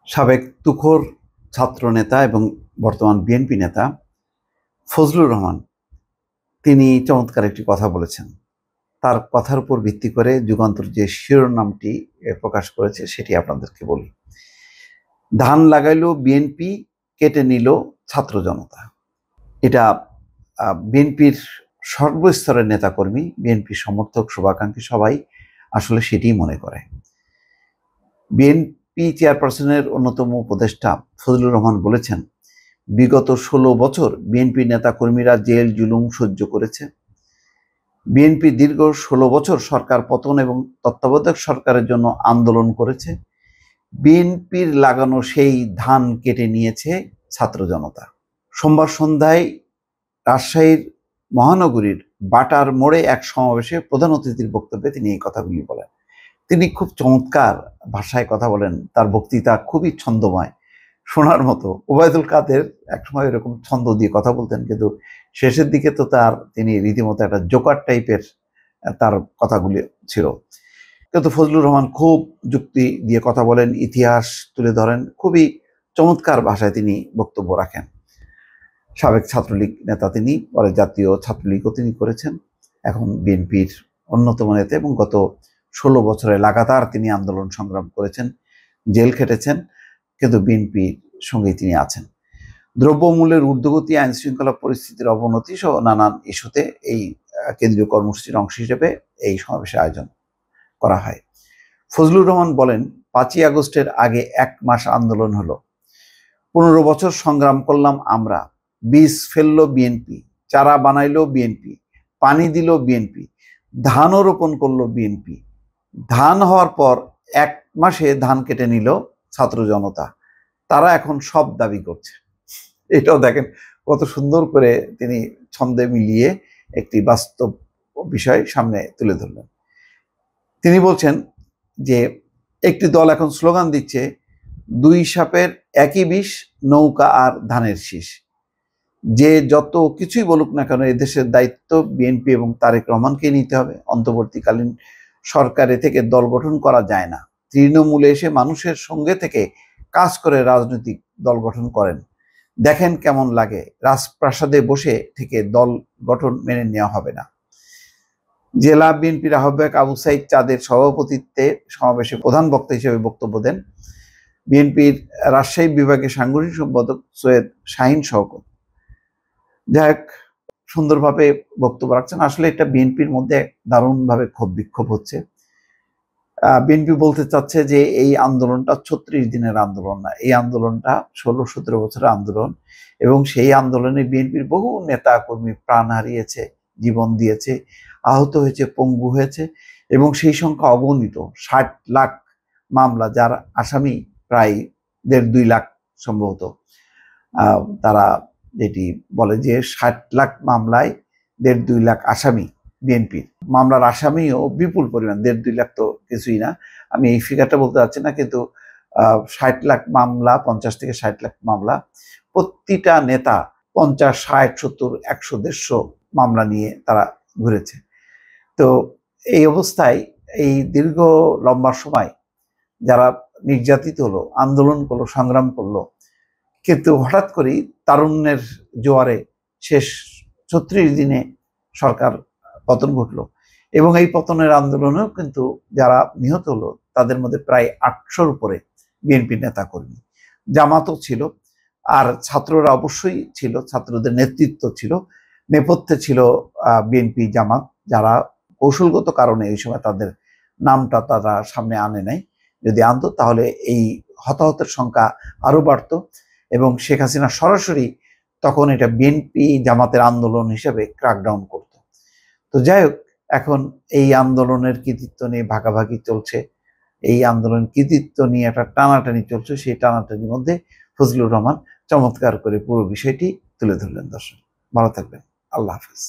সাবেক তুখোর ছাত্র নেতা এবং বর্তমান বিএনপি নেতা ফজলুর রহমান তিনি চমৎকার একটি কথা বলেছেন। তার কথার উপর ভিত্তি করে যুগান্তর যে শিরোনামটি প্রকাশ করেছে সেটি আপনাদেরকে বলি। ধান লাগাইলো বিএনপি, কেটে নিল ছাত্র জনতা। এটা বিএনপির সর্বস্তরের নেতাকর্মী, বিএনপি সমর্থক, শুভাকাঙ্ক্ষী সবাই আসলে সেটিই মনে করে। বিএনপি চেয়ারপারসনের অন্যতম উপদেষ্টা ফজলুর রহমান বলেছেন, বিগত 16 বছর বিএনপি নেতাকর্মীরা জেল জুলুম সহ্য করেছে। বিএনপি দীর্ঘ 16 বছর সরকার পতন এবং তত্ত্বাবধায়ক সরকারের জন্য আন্দোলন করেছে। বিএনপির লাগানো সেই ধান কেটে নিয়েছে ছাত্র জনতা। সোমবার সন্ধ্যায় রাজশাহীর মহানগরীর বাটার মোড়ে এক সমাবেশে প্রধান অতিথির বক্তব্যে তিনি এই কথাগুলি বলেন। তিনি খুব চমৎকার ভাষায় কথা বলেন, তার বক্তৃতা খুবই ছন্দময়, শোনার মতো। ওবায়দুল কাদের একসময় এরকম ছন্দ দিয়ে কথা বলতেন, কিন্তু শেষের দিকে তো তিনি রীতিমতো একটা জোকার টাইপের তার কথাগুলি ছিল। কিন্তু ফজলুর রহমান খুব যুক্তি দিয়ে কথা বলেন, ইতিহাস তুলে ধরেন, খুবই চমৎকার ভাষায় তিনি বক্তব্য রাখেন। সাবেক ছাত্রলীগ নেতা তিনি, পরে জাতীয় ছাত্রলীগও তিনি করেছেন, এখন বিএনপির অন্যতম নেতা এবং গত 16 বছরে লাগাতার তিনি আন্দোলন সংগ্রাম করেছেন, জেল খেটেছেন, কিন্তু বিএনপির সঙ্গেই তিনি আছেন। দ্রব্যমূল্যের ঊর্ধ্বগতি, আইন শৃঙ্খলা পরিস্থিতির অবনতি সহ নানান ইস্যুতে এই কেন্দ্রীয় কর্মসূচির অংশ হিসেবে এই সমাবেশের আয়োজন করা হয়। ফজলুর রহমান বলেন, 5ই আগস্টের আগে 1 মাস আন্দোলন হলো, 15 বছর সংগ্রাম করলাম আমরা। বীজ ফেললো বিএনপি, চারা বানাইলো বিএনপি, পানি দিল বিএনপি, ধানও রোপণ করলো বিএনপি। ধান হওয়ার পর 1 মাসে ধান কেটে নিল ছাত্র জনতা। তারা এখন সব দাবি করছে। এটাও দেখেন কত সুন্দর করে তিনি ছন্দে মিলিয়ে একটি বাস্তব বিষয় সামনে তুলে ধরলেন। তিনি বলছেন যে একটি দল এখন স্লোগান দিচ্ছে, 2 সাপের একই বিষ, নৌকা আর ধানের শীষ। যে যত কিছুই বলুক না কেন, এদেশের দায়িত্ব বিএনপি এবং তারেক রহমানকে নিতে হবে। অন্তর্বর্তীকালীন সরকারে থেকে দল গঠন করা যায় না। তৃণমূলে এসে মানুষের সঙ্গে থেকে কাজ করে রাজনৈতিক দল গঠন করেন, দেখেন কেমন লাগে। রাজপ্রাসাদে বসে থেকে দল গঠন মেনে নেওয়া হবে না। জেলা বিএনপির আহ্বায়ক আবু সাইদ চাঁদের সভাপতিত্বে সমাবেশে প্রধান বক্তা হিসেবে বক্তব্য দেন বিএনপির রাজশাহী বিভাগের সাংগঠনিক সম্পাদক সৈয়দ শাহিন শওকত। যাই হোক, সুন্দরভাবে বক্তব্য রাখছেন। আসলে এটা বিএনপির মধ্যে দারুণভাবে ক্ষোভ বিক্ষোভ হচ্ছে। বিএনপি বলতে চাচ্ছে যে এই আন্দোলনটা 36 দিনের আন্দোলন না, এই আন্দোলনটা 16-17 বছরের আন্দোলন, এবং সেই আন্দোলনে বিএনপির বহু নেতা কর্মী প্রাণ হারিয়েছে, জীবন দিয়েছে, আহত হয়েছে, পঙ্গু হয়েছে, এবং সেই সংখ্যা অগণিত। 60 লাখ মামলা, যার আসামি প্রায় 1.5-2 লাখ সম্ভবত। তারা যেটি বলে যে 60 লাখ মামলায় 1.5-2 লাখ আসামি বিএনপির। মামলার আসামিও বিপুল পরিমাণ, 1.5-2 লাখ তো কিছুই না, আমি এই ফিগারটা বলতে চাচ্ছি না, কিন্তু 60 লাখ মামলা, 50 থেকে 60 লাখ মামলা, প্রতিটা নেতা 50, 60, 70, 100, 150 মামলা নিয়ে তারা ঘুরেছে। তো এই অবস্থায় এই দীর্ঘ লম্বা সময় যারা নির্যাতিত হলো, আন্দোলন করলো, সংগ্রাম করলো, কিন্তু হঠাৎ করেই তারুণ্যের জোয়ারে শেষ 36 দিনে সরকার পতন ঘটলো, এবং এই পতনের আন্দোলনেও কিন্তু যারা নিহত হলো তাদের মধ্যে প্রায় 800-র উপরে বিএনপি নেতাকর্মী। জামাতও ছিল, আর ছাত্ররা অবশ্যই ছিল, ছাত্রদের নেতৃত্ব ছিল, নেপথ্যে ছিল বিএনপি জামাত, যারা কৌশলগত কারণে এই সময় তাদের নামটা তারা সামনে আনে নাই। যদি আনতো তাহলে এই হতাহতের সংখ্যা আরো বাড়তো, এবং শেখ হাসিনা সরাসরি তখন এটা বিএনপি জামাতের আন্দোলন হিসেবে ক্র্যাকডাউন করত। তো যাই হোক, এখন এই আন্দোলনের কৃতিত্ব নিয়ে ভাগাভাগি চলছে, এই আন্দোলন কৃতিত্ব নিয়ে একটা টানাটানি চলছে। সেই টানাটানির মধ্যে ফজলুর রহমান চমৎকার করে পুরো বিষয়টি তুলে ধরলেন। দর্শক ভালো থাকবেন, আল্লাহ হাফিজ।